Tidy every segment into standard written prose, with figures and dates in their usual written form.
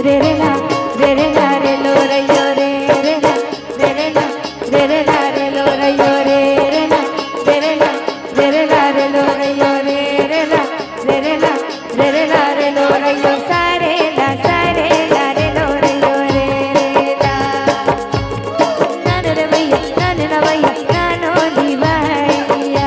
रे रे ला रे रे ला रे लो रे यो रे रे ला रे रे ला रे रे ला रे लो रे यो रे रे ला रे रे ला रे रे ला रे लो रे यो रे रे ला रे रे ला रे रे ला रे लो रे यो सा रे ला रे लो रे यो रे रे ला ना रे भैया ना भैया ना नो दी भैया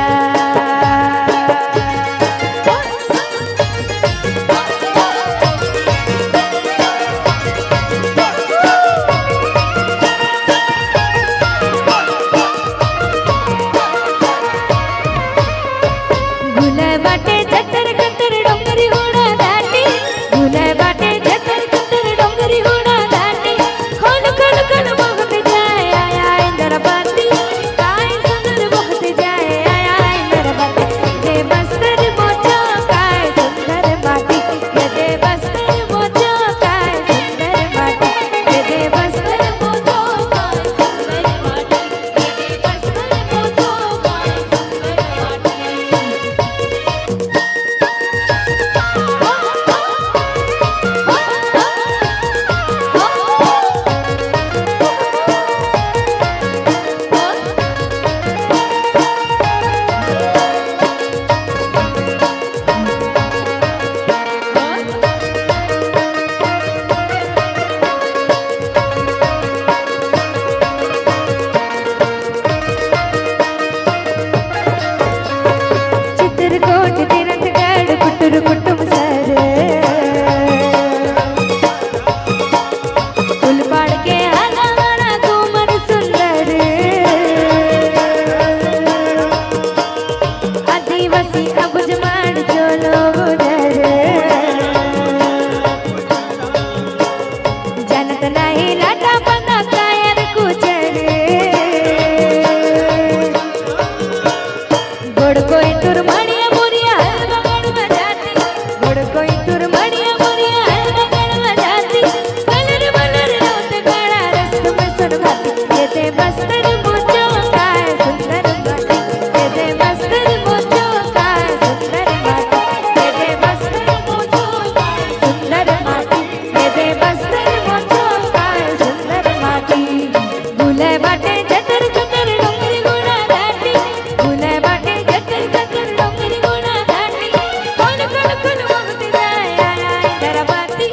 गुलाय बाटे जतर कतर डोंगरी होडा दाटी गुलाय बाटे जतर कतर डोंगरी होडा दाटी खोल खोल खोल बहत जाए आया इंदर बाती काय सुंदर बहत जाए आया इंदर बाती ये बस्तर मोचो काय सुंदर बाती ये बस्तर मोचो काय सुंदर बाती ये बस्तर मोचो काय सुंदर बाती ये बस्तर मोचो काय चित्रकोट तिरथगढ़ कुटुर कुटुम सर फुलपाड़ के आना वाला कोमल सुंदर आदिवासी अबुझमाड़ चोलो उधर जनत नाही लाटा बंदा कायर कुचर गोड़ कोई तुर मणिया मुरिया बगड़ में जाती गोड़ कोई तुर मणिया मुरिया बगड़ में जाती कलर बलर रोते काला रस्त में सुन भाती ये ते बस्तर मोचो काय सुंदर बाती ये ते बस्तर मोचो काय सुंदर बाती ये ते बस्तर मोचो काय सुंदर बाती ये ते बस्तर मोचो काय सुंदर बाती गुलाय बाटे जतर जतर डोंगरी गुणा दाटी गुलाय बाटे जतर जतर डोंगरी गुणा दाटी कोन कोन कोन बहत जाए आया इंदर बाती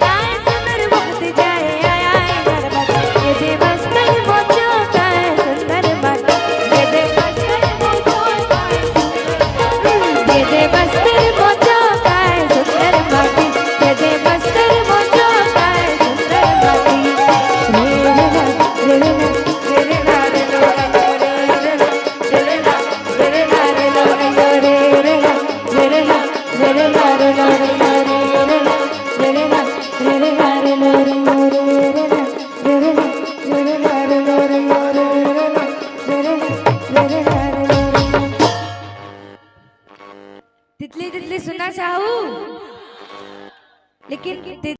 काय सुंदर बहत जाए आया इंदर बाती ये दे बस्तर मोचो काय सुंदर बाती ये दे बस्तर मोचो काय सुंदर ये दे बस्तर मोचो काय सुंदर बाती ये दे बस्तर मोचो काय सुंदर बाती रे रे ला रे रे ला रे लो रे रे ला रे रे ला रे लो रे यो रे रे ला रे रे ला रे रे ला रे लो रे यो रे रे ला रे रे ला रे रे ला रे लो रे यो रे रे ला रे रे ला रे रे ला रे लो रे यो रे रे ला रे रे ला रे रे ला रे लो रे यो तितली तितली सुनना चाहूं लेकिन